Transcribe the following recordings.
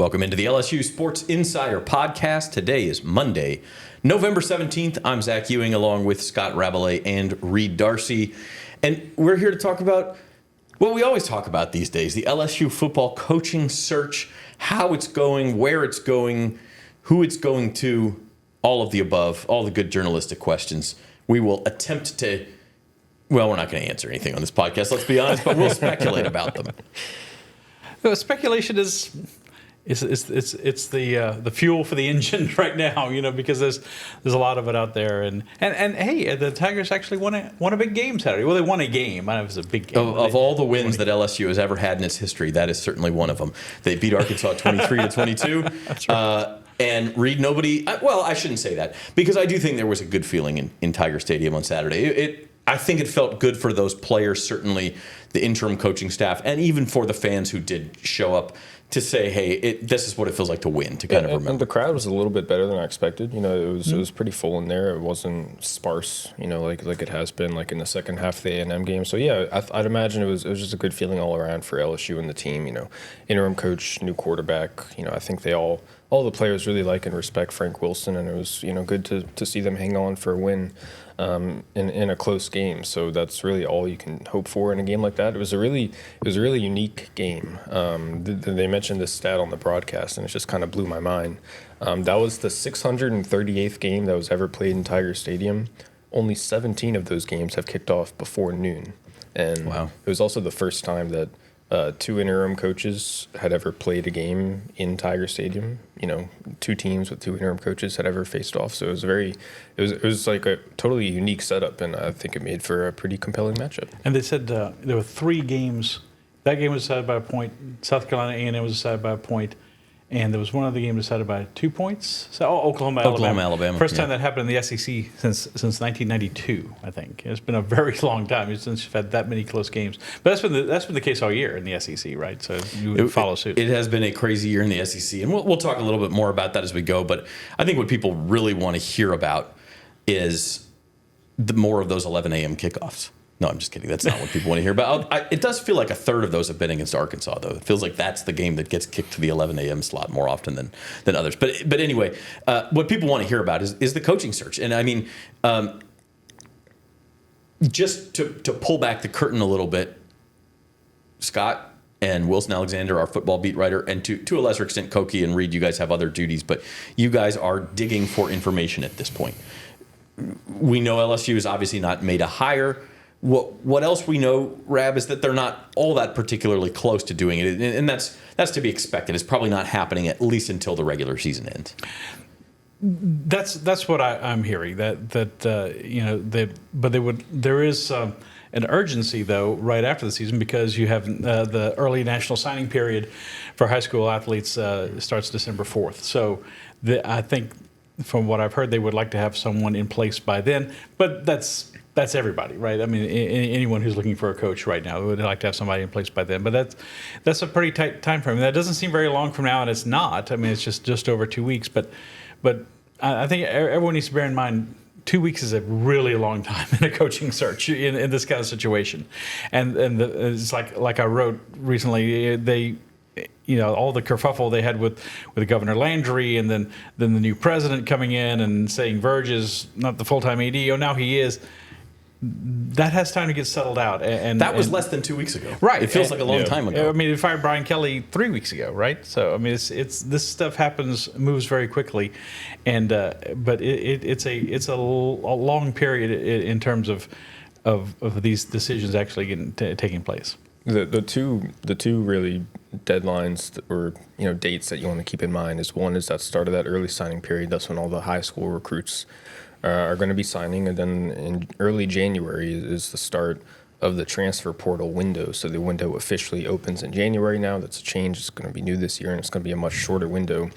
Welcome into the LSU Sports Insider podcast. Today is Monday, November 17th. I'm Zach Ewing along with Scott Rabelais and Reed Darcy. And we're here to talk about what we always talk about these days, the LSU football coaching search, how it's going, where it's going, who it's going to, all of the above, all the good journalistic questions. We will attempt to, well, we're not going to answer anything on this podcast, let's be honest, but we'll speculate about them. Speculation is the fuel for the engine right now, because there's a lot of it out there, and hey, the Tigers actually won a big game Saturday. Well, they won a game. I don't know if it was a big game. Of all the wins that LSU has ever had in its history, that is certainly one of them. They beat Arkansas 23-22. That's right. And Reed, I shouldn't say that, because I do think there was a good feeling in Tiger Stadium on Saturday. I think it felt good for those players, certainly the interim coaching staff, and even for the fans who did show up to say, hey, this is what it feels like to win, to kind of remember. And the crowd was a little bit better than I expected. It was pretty full in there. It wasn't sparse, like it has been like in the second half of the A&M game. So, yeah, I'd imagine it was just a good feeling all around for LSU and the team. Interim coach, new quarterback. I think all the players really like and respect Frank Wilson, and it was, good to see them hang on for a win in a close game. So that's really all you can hope for in a game like that. It was a really unique game. They mentioned this stat on the broadcast, and it just kind of blew my mind. That was the 638th game that was ever played in Tiger Stadium. Only 17 of those games have kicked off before noon. And wow. It was also the first time that two interim coaches had ever played a game in Tiger Stadium. Two teams with two interim coaches had ever faced off. So it was like a totally unique setup, and I think it made for a pretty compelling matchup. And they said there were three games. That game was decided by a point. South Carolina A&M was decided by a point. And there was one other game decided by 2 points. So Oklahoma, Alabama. First time that happened in the SEC since 1992, I think. It's been a very long time since you've had that many close games. But that's been the case all year in the SEC, right? So you would follow suit. It has been a crazy year in the SEC, and we'll talk a little bit more about that as we go. But I think what people really want to hear about is more of those 11 a.m. kickoffs. No, I'm just kidding. That's not what people want to hear about. It does feel like a third of those have been against Arkansas, though. It feels like that's the game that gets kicked to the 11 a.m. slot more often than others. But anyway, what people want to hear about is the coaching search. And I mean, just to pull back the curtain a little bit, Scott and Wilson Alexander, our football beat writer, and to a lesser extent, Koki and Reed, you guys have other duties, but you guys are digging for information at this point. We know LSU has obviously not made a hire. What else we know, Rab, is that they're not all that particularly close to doing it, and that's to be expected. It's probably not happening at least until the regular season ends. That's what I'm hearing. But there is an urgency though right after the season, because you have the early national signing period for high school athletes starts December 4th. So I think from what I've heard, they would like to have someone in place by then, but that's everybody, right? I mean, anyone who's looking for a coach right now would like to have somebody in place by then. But that's a pretty tight time frame. That doesn't seem very long from now, and it's not. I mean, it's just over 2 weeks. But I think everyone needs to bear in mind 2 weeks is a really long time in a coaching search in this kind of situation. And it's like I wrote recently, all the kerfuffle they had with Governor Landry, and then the new president coming in and saying Verge is not the full-time AD. Now he is. That has time to get settled out, and that was less than 2 weeks ago. Right, it feels like a long time ago. I mean, they fired Brian Kelly 3 weeks ago, right? So I mean, it's this stuff moves very quickly, and but it's a long period in terms of these decisions actually taking place. The two really deadlines or dates that you want to keep in mind is, one is that start of that early signing period. That's when all the high school recruits are going to be signing, and then in early January is the start of the transfer portal window. So the window officially opens in January now. That's a change. It's going to be new this year, and it's going to be a much shorter window.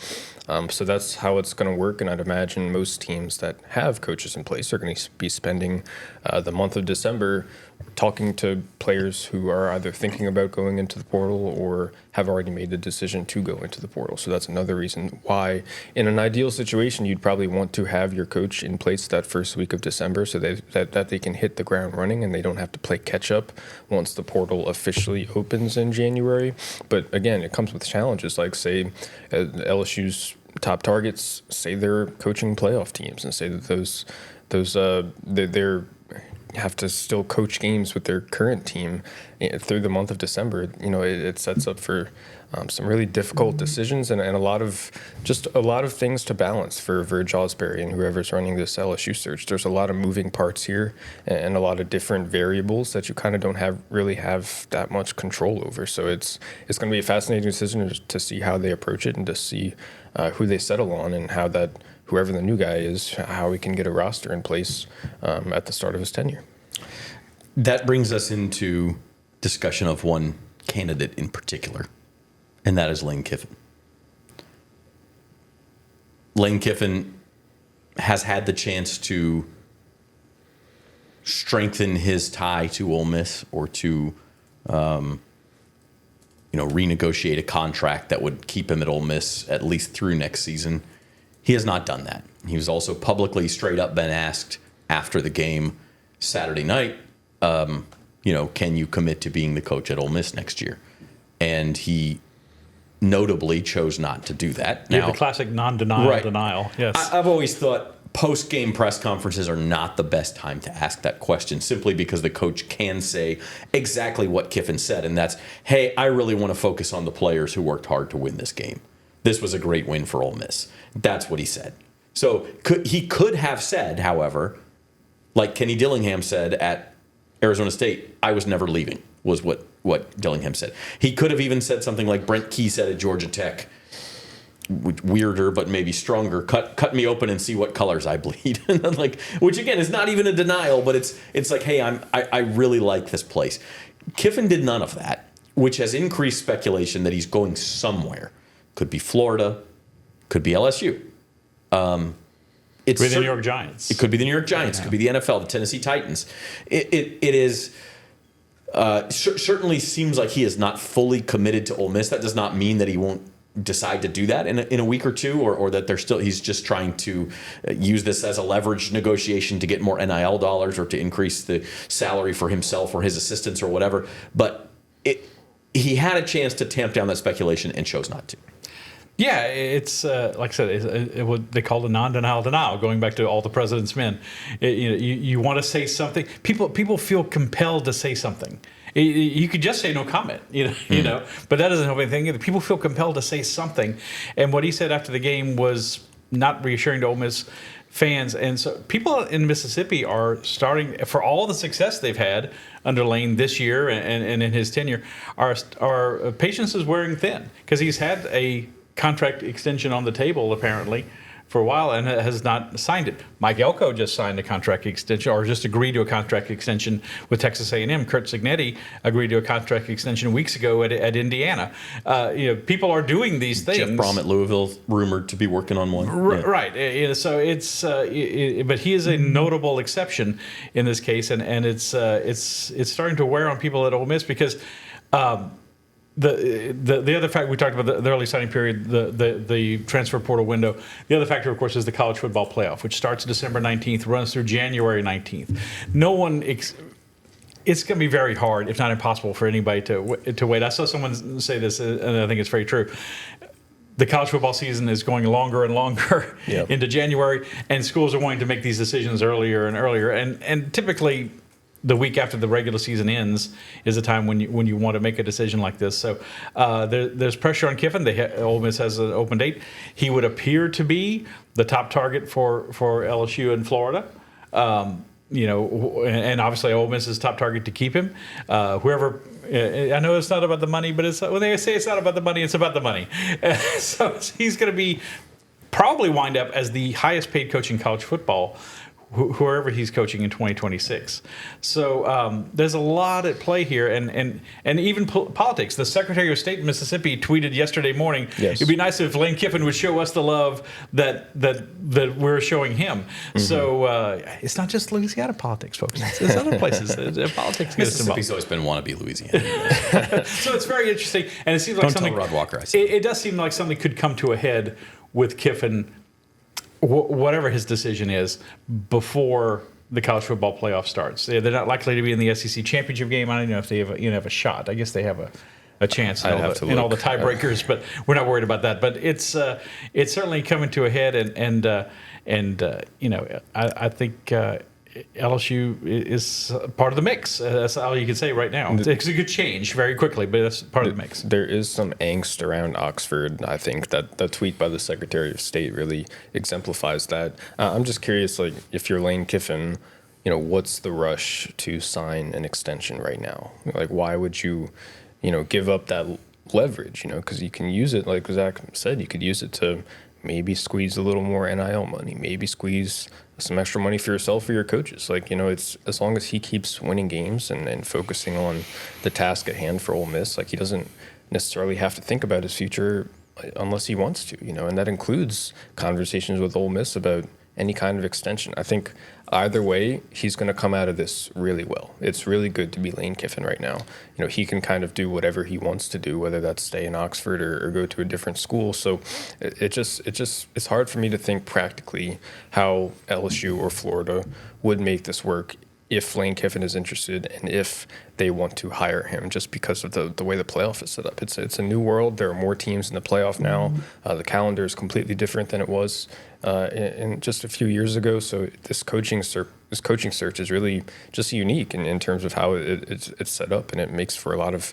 So that's how it's going to work, and I'd imagine most teams that have coaches in place are going to be spending the month of December talking to players who are either thinking about going into the portal or have already made the decision to go into the portal. So that's another reason why, in an ideal situation, you'd probably want to have your coach in place that first week of December, so that they can hit the ground running and they don't have to play catch catch up once the portal officially opens in January. But again, it comes with challenges. Like, say, LSU's top targets, say they're coaching playoff teams, and say that they're have to still coach games with their current team through the month of December. It sets up for some really difficult decisions and a lot of things to balance for Jawsbury and whoever's running this LSU search. There's a lot of moving parts here and a lot of different variables that you kind of don't really have that much control over. So it's going to be a fascinating decision to see how they approach it and to see who they settle on and how that whoever the new guy is, how he can get a roster in place at the start of his tenure. That brings us into discussion of one candidate in particular, and that is Lane Kiffin. Lane Kiffin has had the chance to strengthen his tie to Ole Miss or to renegotiate a contract that would keep him at Ole Miss at least through next season. He has not done that. He was also publicly straight up been asked after the game Saturday night, can you commit to being the coach at Ole Miss next year? And he notably chose not to do that. Now, the classic non-denial denial. Yes. I've always thought post-game press conferences are not the best time to ask that question, simply because the coach can say exactly what Kiffin said, and that's, hey, I really want to focus on the players who worked hard to win this game. This was a great win for Ole Miss. That's what he said. So he could have said, however, like Kenny Dillingham said at Arizona State, I was never leaving, was what Dillingham said. He could have even said something like Brent Key said at Georgia Tech, weirder but maybe stronger, cut me open and see what colors I bleed. And then which again is not even a denial, but it's like, hey, I really like this place. Kiffin did none of that, which has increased speculation that he's going somewhere. Could be Florida, could be LSU. It could be the New York Giants. It could be the New York Giants. It could be the NFL, the Tennessee Titans. It is certainly seems like he is not fully committed to Ole Miss. That does not mean that he won't decide to do that in a week or two, or that he's just trying to use this as a leverage negotiation to get more NIL dollars or to increase the salary for himself or his assistants or whatever. But he had a chance to tamp down that speculation and chose not to. Yeah, it's like I said, it what they call the non-denial denial. Going back to all the president's men, you want to say something. People feel compelled to say something. You could just say no comment, but that doesn't help anything either. People feel compelled to say something, and what he said after the game was not reassuring to Ole Miss fans. And so people in Mississippi are starting, for all the success they've had under Lane this year and in his tenure, our patience is wearing thin because he's had a contract extension on the table apparently for a while and has not signed it. Mike Elko just signed a contract extension, or just agreed to a contract extension with Texas A&M. Kurt Cignetti agreed to a contract extension weeks ago at Indiana. People are doing these things. Jeff Brom at Louisville rumored to be working on one. Right. So it's, but he is a notable exception in this case, and it's starting to wear on people at Ole Miss because. The other fact we talked about the early signing period, the transfer portal window. The other factor, of course, is the college football playoff, which starts December 19th, runs through January 19th. It's going to be very hard, if not impossible, for anybody to wait. I saw someone say this, and I think it's very true. The college football season is going longer and longer into January, and schools are wanting to make these decisions earlier and earlier, and typically. The week after the regular season ends is the time when you want to make a decision like this. So there's pressure on Kiffin. Ole Miss has an open date. He would appear to be the top target for LSU in Florida. And obviously Ole Miss is top target to keep him. Whoever, I know it's not about the money, but when they say it's not about the money, it's about the money. So he's going to probably wind up as the highest paid coach in college football, whoever he's coaching in 2026. So there's a lot at play here, and even politics. The Secretary of State in Mississippi tweeted yesterday morning, it'd be nice if Lane Kiffin would show us the love that we're showing him. Mm-hmm. So it's not just Louisiana politics, folks. It's other places. Politics gets involved. Mississippi's always been wannabe Louisiana. So it's very interesting, and it seems like something. Don't tell Rod Walker I said. It does seem like something could come to a head with Kiffin, whatever his decision is, before the college football playoff starts. They're not likely to be in the SEC championship game. I don't know if they have a shot. I guess they have a chance in all the tiebreakers, but we're not worried about that. But it's certainly coming to a head, and I think LSU is part of the mix. That's all you can say right now. It's a good change very quickly, but that's part of the mix. There is some angst around Oxford. I think that the tweet by the Secretary of State really exemplifies that. I'm just curious, like, if you're Lane Kiffin, what's the rush to sign an extension right now? Like, why would you, give up that leverage? Because you can use it, like Zach said, you could use it to maybe squeeze a little more NIL money, maybe squeeze some extra money for yourself or your coaches. Like, it's as long as he keeps winning games and focusing on the task at hand for Ole Miss, like, he doesn't necessarily have to think about his future unless he wants to, and that includes conversations with Ole Miss about any kind of extension. I think either way, he's going to come out of this really well. It's really good to be Lane Kiffin right now. He can kind of do whatever he wants to do, whether that's stay in Oxford or go to a different school. So it's hard for me to think practically how LSU or Florida would make this work if Lane Kiffin is interested and if they want to hire him, just because of the way the playoff is set up. It's a new world. There are more teams in the playoff now. The calendar is completely different than it was in just a few years ago. So this coaching search is really just unique in terms of how it's set up, and it makes for a lot of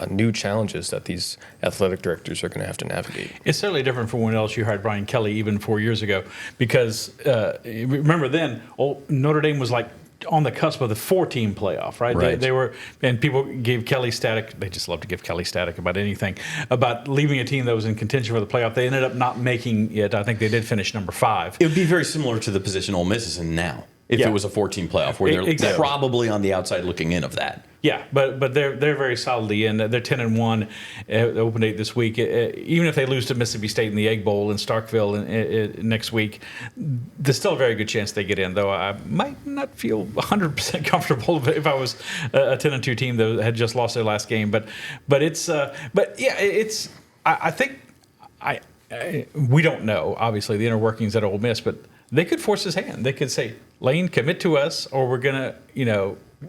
new challenges that these athletic directors are going to have to navigate. It's certainly different from when LSU hired Brian Kelly even 4 years ago, because remember then, Notre Dame was like on the cusp of the 4-team playoff, right? They were, and people gave Kelly static. They just love to give Kelly static about anything, about leaving a team that was in contention for the playoff. They ended up not making it. I think they did finish number 5. It would be very similar to the position Ole Miss is in now, if it was a 4-team playoff, where they're probably on the outside looking in of that. Yeah, but they're very solidly in. They're 10-1, open 8 this week. Even if they lose to Mississippi State in the Egg Bowl in Starkville next week, there's still a very good chance they get in. Though I might not feel 100% comfortable if I was a 10-2 team that had just lost their last game. But I think we don't know obviously the inner workings at Ole Miss, but they could force his hand. They could say, Lane, commit to us, or we're gonna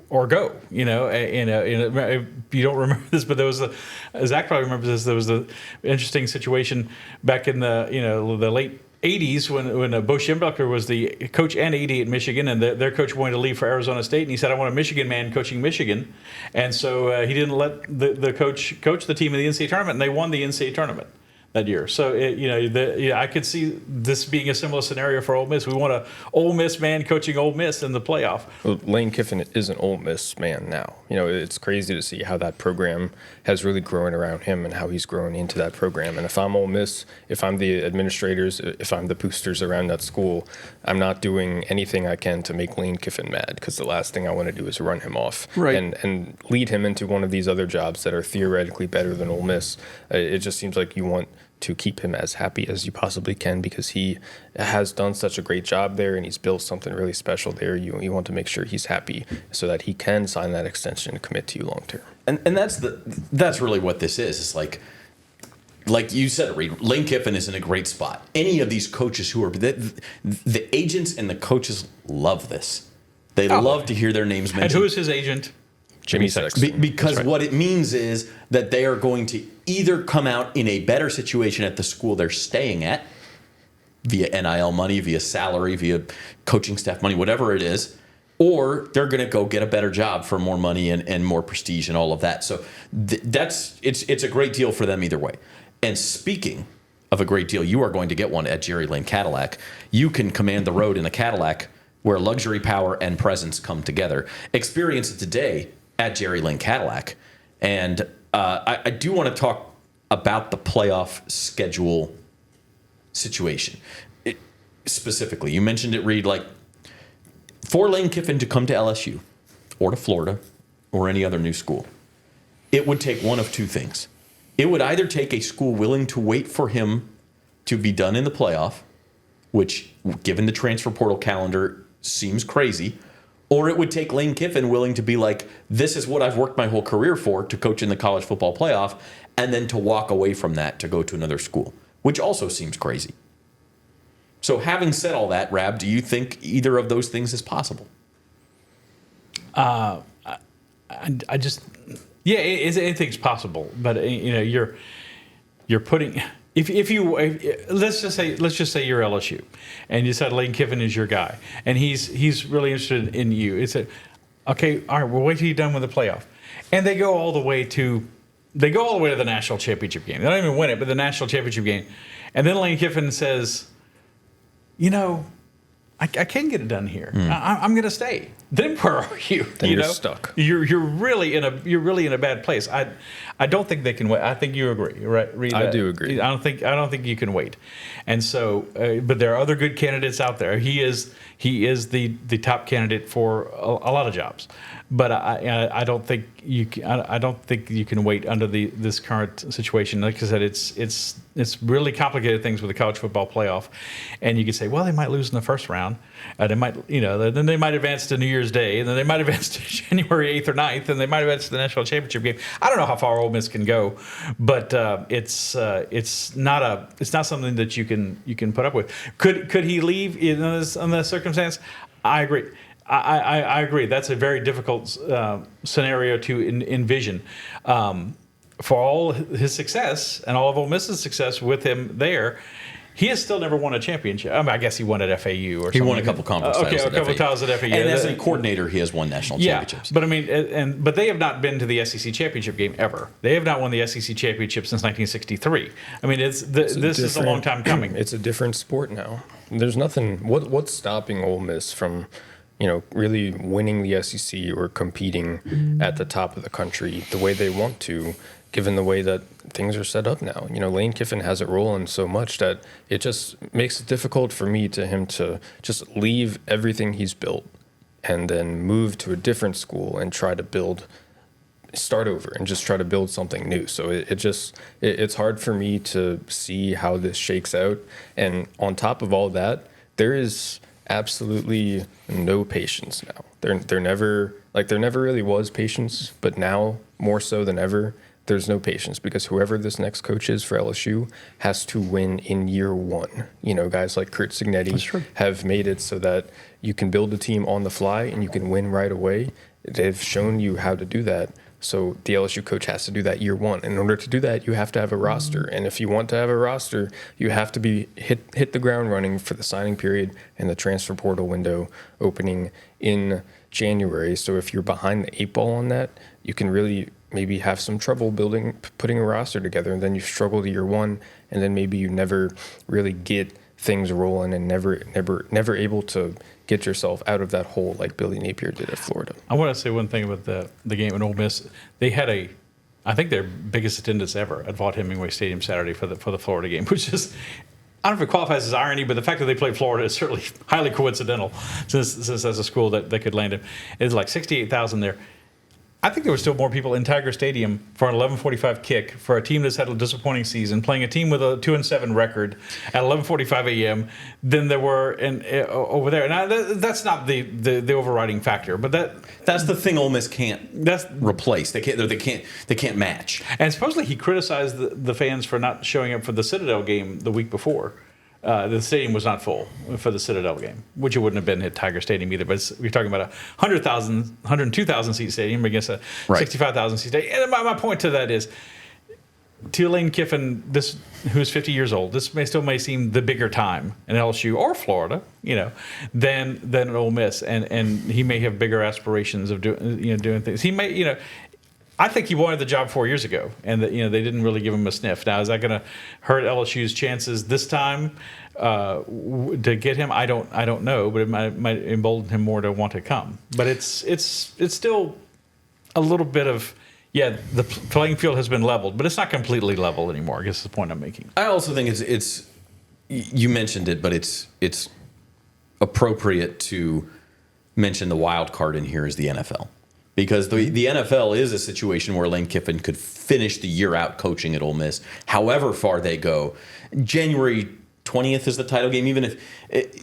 or go, if you don't remember this, but there was Zach probably remembers this. There was an interesting situation back in the late 80s when Bo Schembechler was the coach and AD at Michigan, and their coach wanted to leave for Arizona State, and he said, I want a Michigan man coaching Michigan. And so he didn't let the coach the team in the NCAA tournament, and they won the NCAA tournament that year. So I could see this being a similar scenario for Ole Miss. We want an Ole Miss man coaching Ole Miss in the playoff. Well, Lane Kiffin is an Ole Miss man now. It's crazy to see how that program has really grown around him and how he's grown into that program. And if I'm Ole Miss, if I'm the administrators, if I'm the boosters around that school, I'm not doing anything I can to make Lane Kiffin mad, because the last thing I want to do is run him off and lead him into one of these other jobs that are theoretically better than Ole Miss. It just seems like you want to keep him as happy as you possibly can, because he has done such a great job there and he's built something really special there. You want to make sure he's happy so that he can sign that extension and commit to you long term. And that's really what this is. It's like you said, Reed, Lane Kiffin is in a great spot. Any of these coaches who are the agents and the coaches love this. They love to hear their names mentioned. And who is his agent? Jimmy Sexton. Because what it means is that they are going to either come out in a better situation at the school they're staying at, via NIL money, via salary, via coaching staff money, whatever it is, or they're going to go get a better job for more money and more prestige and all of that. So it's a great deal for them either way. And speaking of a great deal, you are going to get one at Jerry Lane Cadillac. You can command the road in a Cadillac where luxury, power, and presence come together. Experience it today at Jerry Lane Cadillac. And I do want to talk about the playoff schedule situation. Specifically, you mentioned it, Reed, like for Lane Kiffin to come to LSU or to Florida or any other new school, it would take one of two things. It would either take a school willing to wait for him to be done in the playoff, which, given the transfer portal calendar, seems crazy, or it would take Lane Kiffin willing to be like, this is what I've worked my whole career for, to coach in the college football playoff, and then to walk away from that to go to another school, which also seems crazy. So having said all that, Rab, do you think either of those things is possible? I just, yeah, anything's possible. But you're putting. If let's just say you're LSU, and you said Lane Kiffin is your guy, and he's really interested in you. It's okay. All right, we'll wait till you're done with the playoff, and they go all the way to the national championship game. They don't even win it, but the national championship game, and then Lane Kiffin says, I can't get it done here. I'm going to stay. Then where are you? Then you're stuck. You're really in a bad place. I don't think they can wait. I think you agree, right? Reed? I do agree. I don't think you can wait. And so, but there are other good candidates out there. He is the top candidate for a lot of jobs. But I don't think you can wait under this current situation. Like I said, it's really complicated things with the college football playoff, and you could say, well, they might lose in the first round, they might, then they might advance to New Year's Day, and then they might advance to January 8th or 9th, and they might advance to the national championship game. I don't know how far Ole Miss can go, but it's not something that you can put up with. Could he leave in that circumstance? I agree. I agree. That's a very difficult scenario to envision. For all his success and all of Ole Miss's success with him there, he has still never won a championship. I mean, I guess he won at FAU or something. He won a couple conference titles. A couple titles at FAU. And as a coordinator, he has won national championships. But I mean, but they have not been to the SEC championship game ever. They have not won the SEC championship since 1963. I mean, this is a long time coming. It's a different sport now. There's nothing. What's stopping Ole Miss from really winning the SEC or competing at the top of the country the way they want to, given the way that things are set up now? Lane Kiffin has it rolling so much that it just makes it difficult for him to just leave everything he's built and then move to a different school and try to start over and just try to build something new. So it's hard for me to see how this shakes out. And on top of all that, there is absolutely no patience now. There never really was patience, but now more so than ever, there's no patience, because whoever this next coach is for LSU has to win in year one. Guys like Kurt Signetti have made it so that you can build a team on the fly and you can win right away. They've shown you how to do that. So the LSU coach has to do that year one. In order to do that, you have to have a roster. And if you want to have a roster, you have to be hit the ground running for the signing period and the transfer portal window opening in January. So if you're behind the 8 ball on that, you can really maybe have some trouble putting a roster together, and then you struggle to year one, and then maybe you never really get things rolling and never able to get yourself out of that hole like Billy Napier did at Florida. I want to say one thing about the game in Ole Miss. They had I think their biggest attendance ever at Vaught Hemingway Stadium Saturday for the Florida game, which is, I don't know if it qualifies as irony, but the fact that they played Florida is certainly highly coincidental, since that's a school that could land him. It's like 68,000 there. I think there were still more people in Tiger Stadium for an 11:45 kick for a team that's had a disappointing season, playing a team with a 2-7 record at 11:45 a.m. than there were over there. Now that's not the overriding factor, but that's the thing Ole Miss can't replace. They can't match. And supposedly he criticized the fans for not showing up for the Citadel game the week before. The stadium was not full for the Citadel game, which it wouldn't have been at Tiger Stadium either. But you're talking about a 102,000 seat stadium against a 65,000 seat stadium. And my point to that is, to Lane Kiffin, who's 50 years old, this may seem the bigger time in LSU or Florida, than at Ole Miss, and he may have bigger aspirations of doing things. He may, I think he wanted the job 4 years ago, and that they didn't really give him a sniff. Now, is that going to hurt LSU's chances this time to get him? I don't know, but it might embolden him more to want to come. But it's still a little bit of, the playing field has been leveled, but it's not completely level anymore. I guess is the point I'm making. I also think it's you mentioned it, but it's appropriate to mention the wild card in here is the NFL. Because the NFL is a situation where Lane Kiffin could finish the year out coaching at Ole Miss, however far they go. January 20th is the title game, even if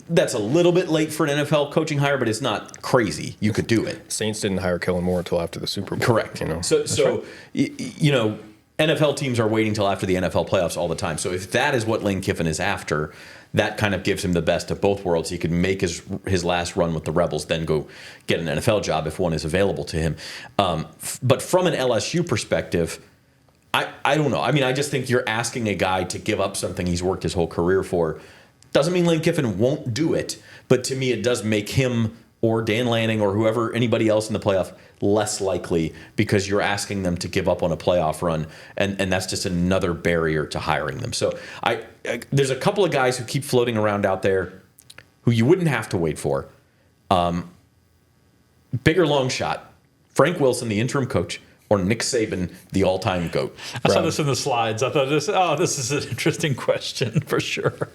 that's a little bit late for an NFL coaching hire, but it's not crazy. You could do it. Saints didn't hire Kellen Moore until after the Super Bowl. Correct. So NFL teams are waiting till after the NFL playoffs all the time. So if that is what Lane Kiffin is after, that kind of gives him the best of both worlds. He could make his last run with the Rebels, then go get an NFL job if one is available to him. But from an LSU perspective, I don't know. I mean, I just think you're asking a guy to give up something he's worked his whole career for. Doesn't mean Lane Kiffin won't do it, but to me it does make him or Dan Lanning or whoever, anybody else in the playoff, less likely because you're asking them to give up on a playoff run, and that's just another barrier to hiring them. So there's a couple of guys who keep floating around out there who you wouldn't have to wait for. Big or long shot, Frank Wilson, the interim coach, or Nick Saban, the all-time GOAT. I saw this in the slides. I thought this is an interesting question for sure.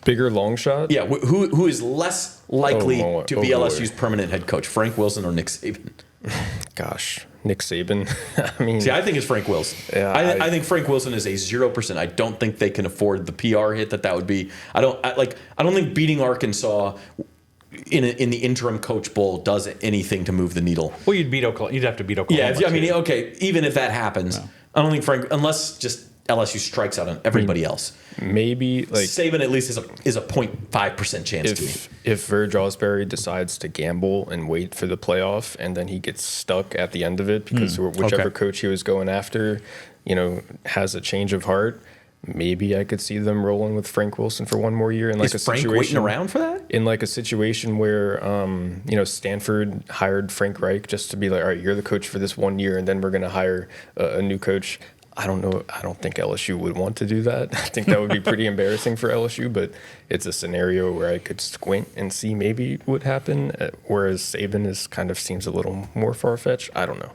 Bigger long shot? Yeah, who is less likely to be boy. LSU's permanent head coach, Frank Wilson or Nick Saban? Gosh, Nick Saban. I mean, See, I think it's Frank Wilson. Yeah, I think Frank Wilson is a 0%. I don't think they can afford the PR hit that would be. I don't think beating Arkansas in the interim coach bowl does anything to move the needle. Well, you'd have to beat Oklahoma. Yeah, I mean, okay, even if that happens, I don't think Frank, unless just LSU strikes out on everybody else. Maybe like Saban at least is a 0.5% chance to me. If Verge Osberry decides to gamble and wait for the playoff, and then he gets stuck at the end of it because whichever coach he was going after, has a change of heart. Maybe I could see them rolling with Frank Wilson for one more year in like Is Frank waiting around for that? In like a situation where Stanford hired Frank Reich just to be like, all right, you're the coach for this 1 year, and then we're going to hire a new coach. I don't know. I don't think LSU would want to do that. I think that would be pretty embarrassing for LSU, but it's a scenario where I could squint and see maybe it would happen, whereas Saban seems a little more far-fetched. I don't know.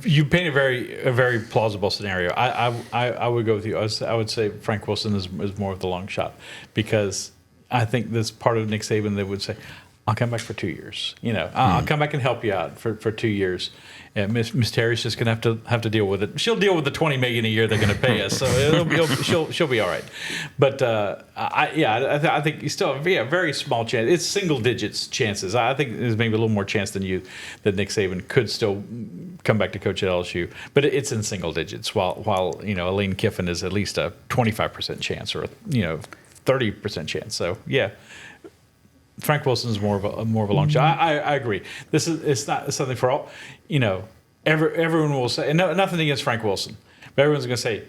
You paint a very plausible scenario. I would go with you. I would say Frank Wilson is more of the long shot because I think this part of Nick Saban they would say, I'll come back for 2 years. I'll come back and help you out for 2 years. And Miss Terry's just going to have to deal with it. She'll deal with the $20 million a year they're going to pay us, so she'll be all right. But I think you still have a very small chance. It's single digits chances. I think there's maybe a little more chance than that Nick Saban could still come back to coach at LSU, but it's in single digits. While Lane Kiffin is at least a 25% chance or 30% chance. So yeah. Frank Wilson is more of a long shot. I agree. It's not something for all. Everyone will say, and nothing against Frank Wilson, but everyone's going to say,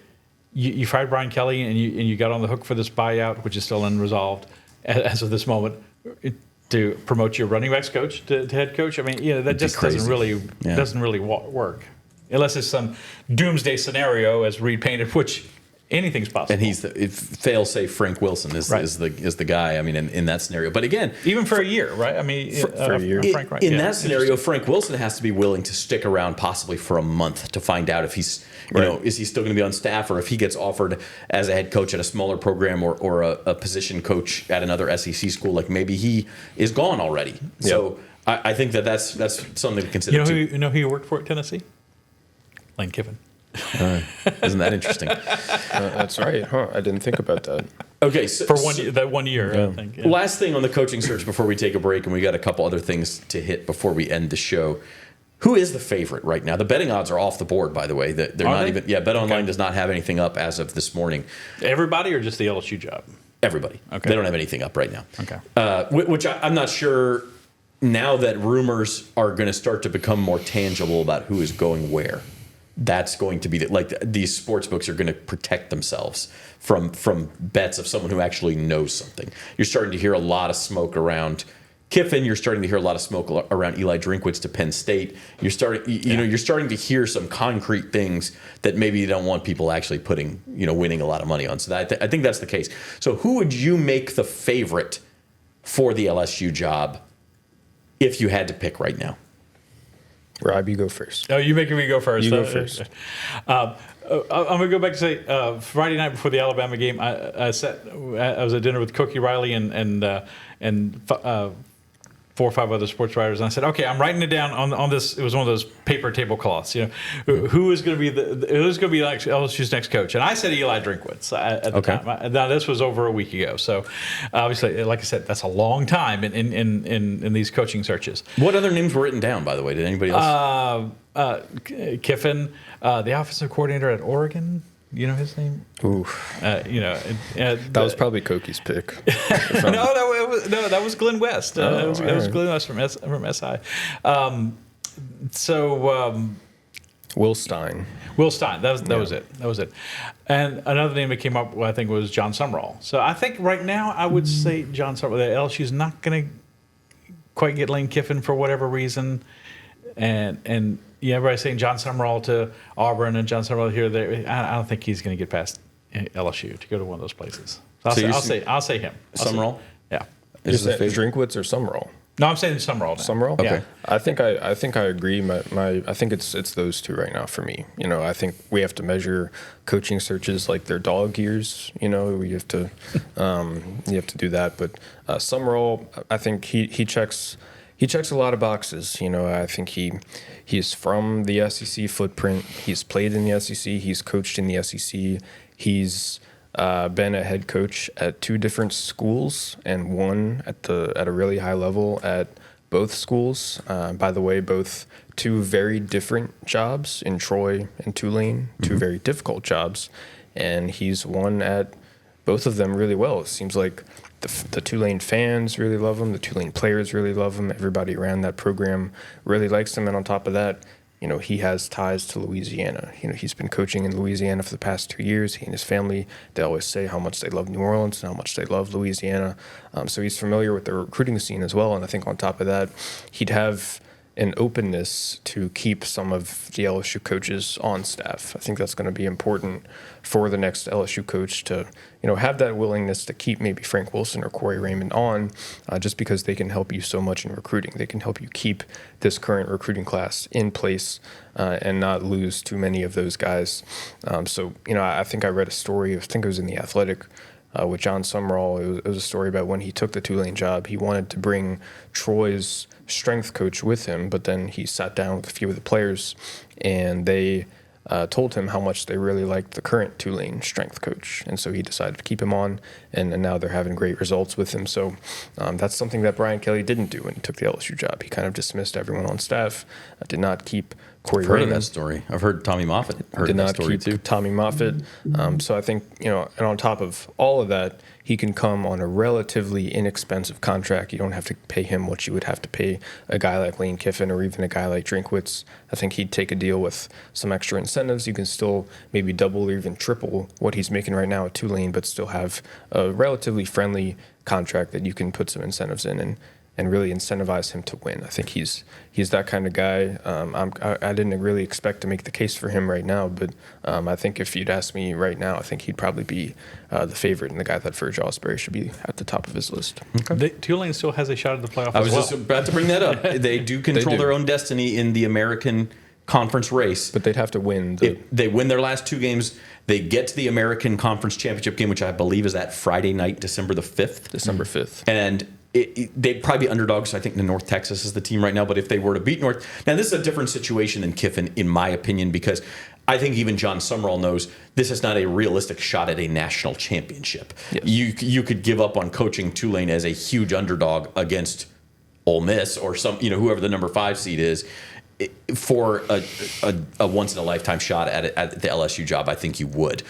you fired Brian Kelly and you got on the hook for this buyout, which is still unresolved as of this moment, to promote your running backs coach to head coach. I mean, that just doesn't really work unless it's some doomsday scenario as Reed painted, which. Anything's possible. And he's fail-safe Frank Wilson is the guy. I mean, in that scenario. But again, even for a year, right? I mean, for a year. Frank, right? In that scenario, Frank Wilson has to be willing to stick around possibly for a month to find out if he's, is he still going to be on staff, or if he gets offered as a head coach at a smaller program or a position coach at another SEC school. Like maybe he is gone already. Yep. So I think that's something to consider. You know who you worked for at Tennessee? Lane Kiffin. Isn't that interesting? That's right. Huh? I didn't think about that. Okay, so for 1 year, yeah. I think. Yeah. Last thing on the coaching search before we take a break, and we got a couple other things to hit before we end the show. Who is the favorite right now? The betting odds are off the board, by the way. They're not even. Yeah, BetOnline does not have anything up as of this morning. Everybody, or just the LSU job? Everybody. Okay. They don't have anything up right now. Okay. Which I'm not sure. Now that rumors are going to start to become more tangible about who is going where. That's going to be these sports books are going to protect themselves from bets of someone who actually knows something. You're starting to hear a lot of smoke around Kiffin. You're starting to hear a lot of smoke around Eli Drinkwitz to Penn State. You're starting to hear some concrete things that maybe you don't want people actually winning a lot of money on. So I think that's the case. So who would you make the favorite for the LSU job if you had to pick right now? Rob, you go first. Oh, you're making me go first. You go first. I'm going to go back to say Friday night before the Alabama game, I was at dinner with Cookie Riley and 4 or 5 other sports writers, and I said, "Okay, I'm writing it down on this." It was one of those paper tablecloths. Who is going to be who's going to be like LSU's next coach? And I said Eli Drinkwitz at the time. Now this was over a week ago, so obviously, like I said, that's a long time in these coaching searches. What other names were written down, by the way? Did anybody else? Kiffin, the offensive coordinator at Oregon. You know his name? Ooh. That was probably Koki's pick. that was Glenn West. That was Glenn West from SI. Will Stein. Will Stein. That was it. That was it. And another name that came up, I think, was John Sumrall. So I think right now I would say John Sumrall. LSU's not going to quite get Lane Kiffin for whatever reason, and everybody's saying John Sumrall to Auburn and John Sumrall here. There, I don't think he's going to get past LSU to go to one of those places. So I'll say him. Sumrall. Yeah. Is it Drinkwitz or Sumrall? No, I'm saying Sumrall. Sumrall. Okay. Yeah. I think I agree. I think it's those two right now for me. I think we have to measure coaching searches like their dog years. We have to you have to do that. But Sumrall, I think he checks a lot of boxes. I think he's from the SEC footprint. He's played in the SEC. He's coached in the SEC. He's been a head coach at 2 different schools and one at a really high level at both schools. By the way, both 2 very different jobs in Troy and Tulane, 2 very difficult jobs, and he's won at both of them really well. It seems like the Tulane fans really love him. The Tulane players really love him. Everybody around that program really likes him. And on top of that, he has ties to Louisiana. He's been coaching in Louisiana for the past 2 years. He and his family, they always say how much they love New Orleans and how much they love Louisiana. So he's familiar with the recruiting scene as well. And I think on top of that, he'd have an openness to keep some of the LSU coaches on staff. I think that's going to be important for the next LSU coach to, have that willingness to keep maybe Frank Wilson or Corey Raymond on, just because they can help you so much in recruiting. They can help you keep this current recruiting class in place and not lose too many of those guys. I think I read a story, I think it was in The Athletic, with John Sumrall. It was a story about when he took the Tulane job, he wanted to bring Troy's strength coach with him, but then he sat down with a few of the players and they told him how much they really liked the current Tulane strength coach, and so he decided to keep him on, and now they're having great results with him. So that's something that Brian Kelly didn't do when he took the LSU job. He kind of dismissed everyone on staff, did not keep Corey Raymond. I've heard that story. I've heard Tommy Moffitt heard that story too. Tommy Moffitt. So I think, and on top of all of that, he can come on a relatively inexpensive contract. You don't have to pay him what you would have to pay a guy like Lane Kiffin or even a guy like Drinkwitz. I think he'd take a deal with some extra incentives. You can still maybe double or even triple what he's making right now at Tulane, but still have a relatively friendly contract that you can put some incentives in and really incentivize him to win. I think he's that kind of guy. I didn't really expect to make the case for him right now, but I think if you'd ask me right now, I think he'd probably be the favorite and the guy that Ferg Osbury should be at the top of his list. Okay. Tulane still has a shot at the playoff. I was just about to bring that up. They do control their own destiny in the American Conference race, but they'd have to win. If they win their last 2 games, they get to the American Conference Championship game, which I believe is that Friday night, December the 5th. December 5th. And they'd probably be underdogs. I think the North Texas is the team right now. But if they were to beat North, now this is a different situation than Kiffin, in my opinion, because I think even John Sumrall knows this is not a realistic shot at a national championship. Yes. You could give up on coaching Tulane as a huge underdog against Ole Miss or whoever the number 5 seed is for a once in a lifetime shot at the LSU job. I think you would.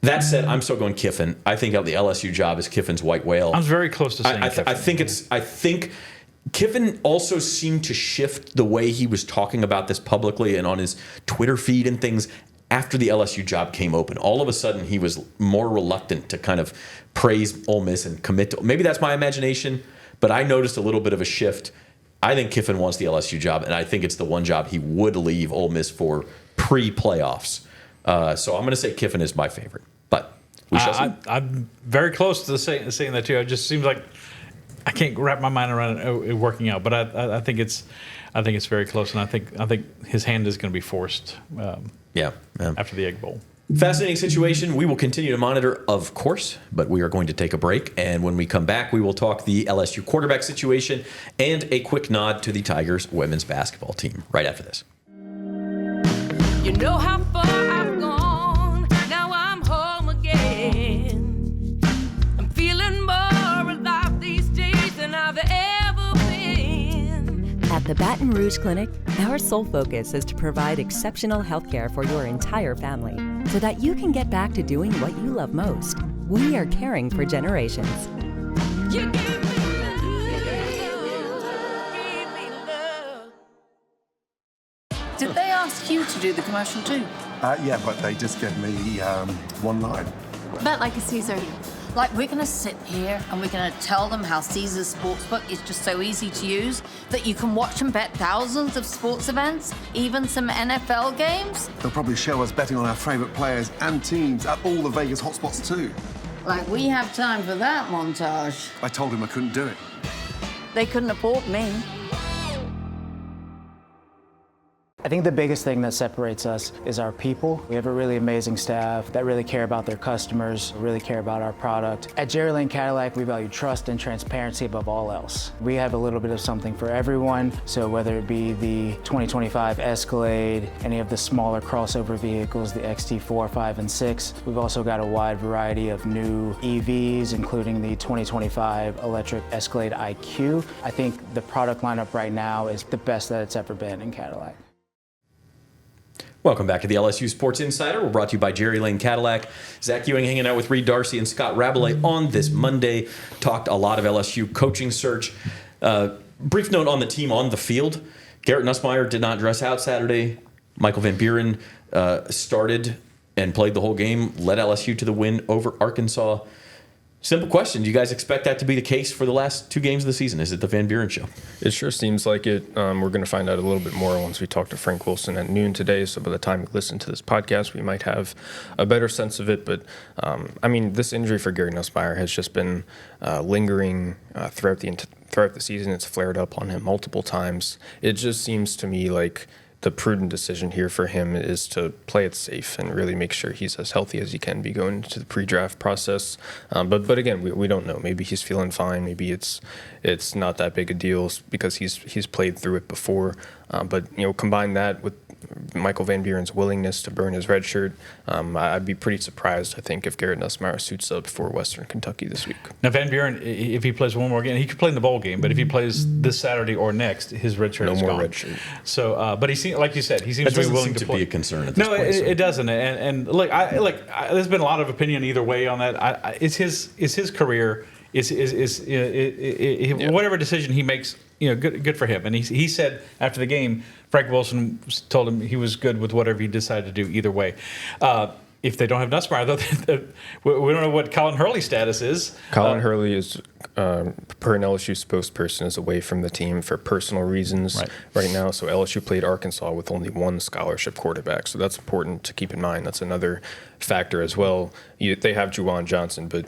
That said, I'm still going Kiffin. I think the LSU job is Kiffin's white whale. I was very close to saying Kiffin. I think Kiffin also seemed to shift the way he was talking about this publicly and on his Twitter feed and things after the LSU job came open. All of a sudden, he was more reluctant to kind of praise Ole Miss and commit to. Maybe that's my imagination, but I noticed a little bit of a shift. I think Kiffin wants the LSU job, and I think it's the one job he would leave Ole Miss for pre-playoffs. So I'm going to say Kiffin is my favorite. But we shall see. I'm very close to saying that too. It just seems like I can't wrap my mind around it working out. But I think it's very close, and I think his hand is going to be forced. Yeah. After the Egg Bowl. Fascinating situation. We will continue to monitor, of course, but we are going to take a break. And when we come back, we will talk the LSU quarterback situation and a quick nod to the Tigers women's basketball team right after this. You know how far I've gone, now I'm home again. I'm feeling more alive these days than I've ever been. At the Baton Rouge Clinic, our sole focus is to provide exceptional health care for your entire family so that you can get back to doing what you love most. We are caring for generations. You gave me love. Did they ask you to do the commercial too? Yeah, but they just gave me one line. Bet like a Caesar. Like, we're gonna sit here and we're gonna tell them how Caesar's Sportsbook is just so easy to use that you can watch and bet thousands of sports events, even some NFL games. They'll probably show us betting on our favourite players and teams at all the Vegas hotspots too. Like, we have time for that montage. I told him I couldn't do it. They couldn't afford me. I think the biggest thing that separates us is our people. We have a really amazing staff that really care about their customers, really care about our product. At Jerry Lane Cadillac, we value trust and transparency above all else. We have a little bit of something for everyone, so whether it be the 2025 Escalade, any of the smaller crossover vehicles, the XT4, 5, and 6, we've also got a wide variety of new EVs, including the 2025 electric Escalade IQ. I think the product lineup right now is the best that it's ever been in Cadillac. Welcome back to the LSU Sports Insider. We're brought to you by Jerry Lane Cadillac. Zach Ewing hanging out with Reed Darcy and Scott Rabelais on this Monday. Talked a lot of LSU coaching search. Brief note on the team on the field. Garrett Nussmeier did not dress out Saturday. Michael Van Buren started and played the whole game, led LSU to the win over Arkansas. Simple question. Do you guys expect that to be the case for the last two games of the season? Is it the Van Buren show? It sure seems like it. We're going to find out a little bit more once we talk to Frank Wilson at noon today. So by the time you listen to this podcast, we might have a better sense of it. But, I mean, this injury for Gary Nussmeier has just been lingering throughout the season. It's flared up on him multiple times. It just seems to me like the prudent decision here for him is to play it safe and really make sure he's as healthy as he can be going into the pre-draft process. But again, we don't know. Maybe he's feeling fine. Maybe it's not that big a deal because he's played through it before. But combine that with Michael Van Buren's willingness to burn his red shirt, I'd be pretty surprised, I think, if Garrett Nussmeier suits up for Western Kentucky this week. Now, Van Buren, if he plays one more game, he could play in the bowl game, but if he plays this Saturday or next, his red shirt is gone. No more red shirt. So, but he seems, like you said, he seems to be willing to play. Be a concern at this point. It doesn't. And look, there's been a lot of opinion either way on that. It's his career. Whatever decision he makes, good for him. And he said after the game, Frank Wilson told him he was good with whatever he decided to do either way. If they don't have Nussmeier, though, we don't know what Colin Hurley's status is. Colin Hurley is, per an LSU spokesperson, is away from the team for personal reasons right now. So LSU played Arkansas with only one scholarship quarterback. So that's important to keep in mind. That's another factor as well. They have Juwan Johnson, but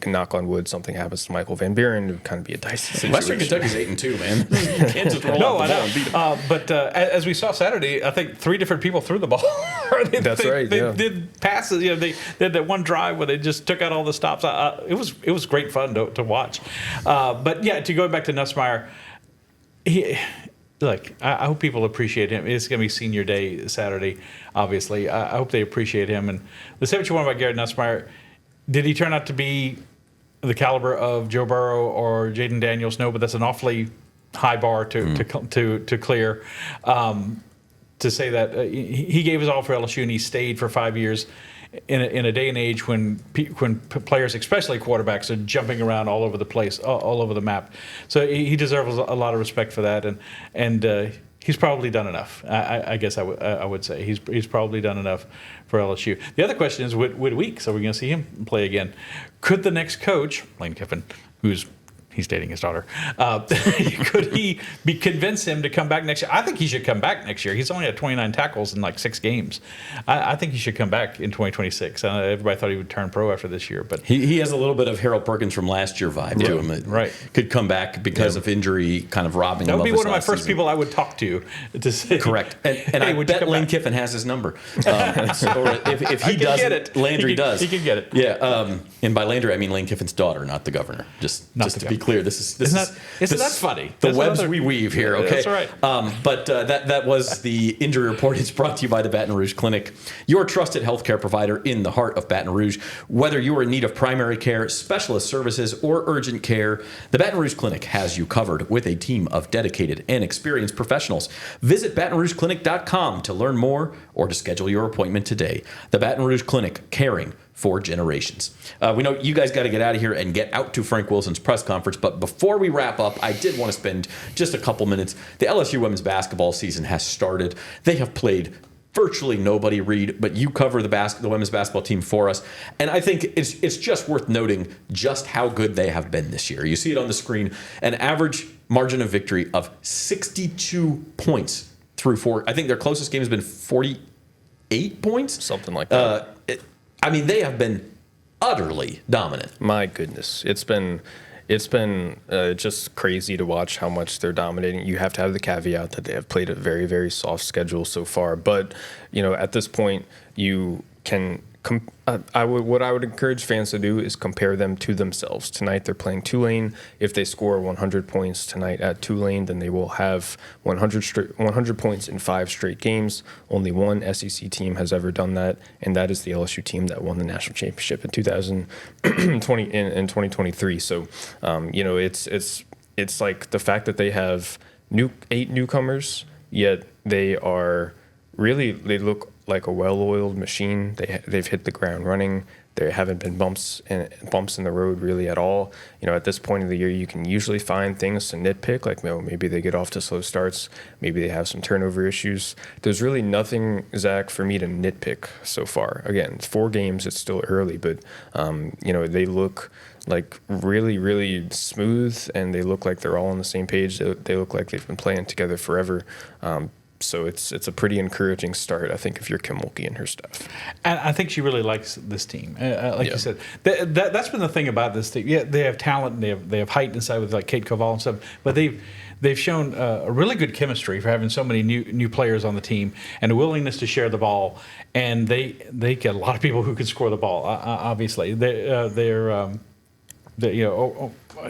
knock on wood, something happens to Michael Van Buren, it would kind of be a dicey situation. Western Kentucky's 8-2, man. You can't just roll out the ball and beat them. But as we saw Saturday, I think 3 different people threw the ball. They did passes. They did that one drive where they just took out all the stops. It was great fun to watch. But yeah, to go back to Nussmeier, I hope people appreciate him. It's going to be senior day Saturday, obviously. I hope they appreciate him. And let's say what you want about Garrett Nussmeier. Did he turn out to be the caliber of Joe Burrow or Jaden Daniels? No, but that's an awfully high bar to clear. To say that he gave his all for LSU and he stayed for 5 years in a day and age when players, especially quarterbacks, are jumping around all over the place, all over the map. So he deserves a lot of respect for that, and he's probably done enough. I guess I would say he's probably done enough for LSU. The other question is, Whit Weeks, are we going to see him play again? Could the next coach, Lane Kiffin, who's He's dating his daughter. Could he convince him to come back next year? I think he should come back next year. He's only had 29 tackles in like 6 games. I think he should come back in 2026. Everybody thought he would turn pro after this year, but he has a little bit of Harold Perkins from last year vibe to him. Right. Could come back because of injury, kind of robbing him. That would of be his one of my last first season. people I would talk to say. Correct. And Hey, I would you bet come Lane back? Kiffin has his number. Or if he can doesn't, get it. Landry does. He can get it. Yeah. And by Landry, I mean Lane Kiffin's daughter, not the governor. Just the to be governor. clear, this is That's funny. The That's webs another- we weave here. Okay, That's right. But that was the injury report. It's brought to you by the Baton Rouge Clinic, your trusted healthcare provider in the heart of Baton Rouge. Whether you are in need of primary care, specialist services, or urgent care, the Baton Rouge Clinic has you covered with a team of dedicated and experienced professionals. Visit BatonRougeClinic.com to learn more or to schedule your appointment today. The Baton Rouge Clinic, caring for generations. We know you guys got to get out of here and get out to Frank Wilson's press conference, but before we wrap up, I did want to spend just a couple minutes. The LSU women's basketball season has started. They have played virtually nobody, Reed, but you cover the women's basketball team for us, and I think it's just worth noting just how good they have been this year. You see it on the screen, an average margin of victory of 62 points through 4. I think their closest game has been 48 points. Something like that. They have been utterly dominant. My goodness, it's been just crazy to watch how much they're dominating. You have to have the caveat that they have played a very, very soft schedule so far. But at this point, you can. What I would encourage fans to do is compare them to themselves. Tonight they're playing Tulane. If they score 100 points tonight at Tulane, then they will have 100 points in 5 straight games. Only one SEC team has ever done that, and that is the LSU team that won the national championship in 2023. So, it's like the fact that they have 8 newcomers, yet they look like a well-oiled machine. They've hit the ground running. There haven't been bumps in the road really at all. At this point of the year, you can usually find things to nitpick, like maybe they get off to slow starts, maybe they have some turnover issues. There's really nothing, Zach, for me to nitpick so far. Again, it's 4 games, it's still early, but they look like really, really smooth, and they look like they're all on the same page. They look like they've been playing together forever. So it's a pretty encouraging start, I think, if you're Kim Mulkey and her staff. And I think she really likes this team. You said, that's been the thing about this team. Yeah, they have talent, and they have height inside with like Kate Koval and stuff. But they've shown a really good chemistry for having so many new players on the team and a willingness to share the ball. And they get a lot of people who can score the ball. Obviously,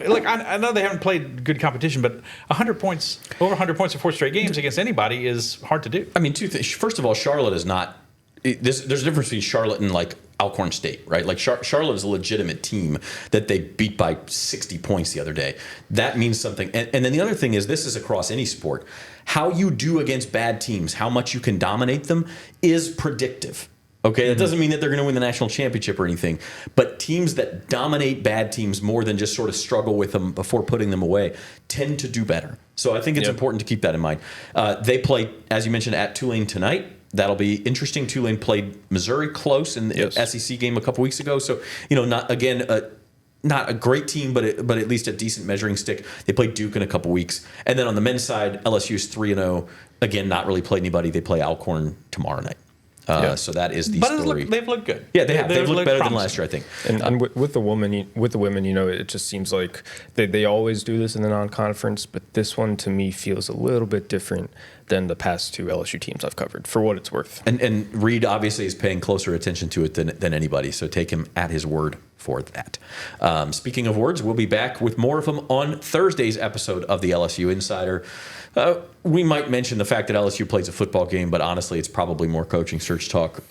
Look, I know they haven't played good competition, but 100 points, over 100 points in 4 straight games against anybody is hard to do. I mean, 2 things. First of all, Charlotte is not. There's a difference between Charlotte and like Alcorn State, right? Like Charlotte is a legitimate team that they beat by 60 points the other day. That means something. And then the other thing is, this is across any sport. How you do against bad teams, how much you can dominate them, is predictive. Okay, that doesn't mean that they're going to win the national championship or anything, but teams that dominate bad teams more than just sort of struggle with them before putting them away tend to do better. So I think it's important to keep that in mind. They play, as you mentioned, at Tulane tonight. That'll be interesting. Tulane played Missouri close in the SEC game a couple weeks ago. So, not a great team, but at least a decent measuring stick. They played Duke in a couple weeks. And then on the men's side, LSU's 3-0. Again, not really played anybody. They play Alcorn tomorrow night. So that is the story. They've looked good. Yeah, they have. They've looked better than last year, I think. And with the women, it just seems like they always do this in the non-conference, but this one to me feels a little bit different than the past 2 LSU teams I've covered, for what it's worth. And Reed obviously is paying closer attention to it than anybody, so take him at his word for that. Speaking of words, we'll be back with more of them on Thursday's episode of the LSU Insider. We might mention the fact that LSU plays a football game, but honestly, it's probably more coaching search talk.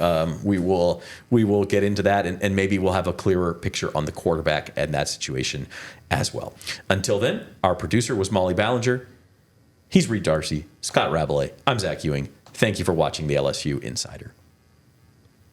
We will get into that, and maybe we'll have a clearer picture on the quarterback and that situation as well. Until then, our producer was Molly Ballinger. He's Reed Darcy, Scott Rabelais. I'm Zach Ewing. Thank you for watching the LSU Insider.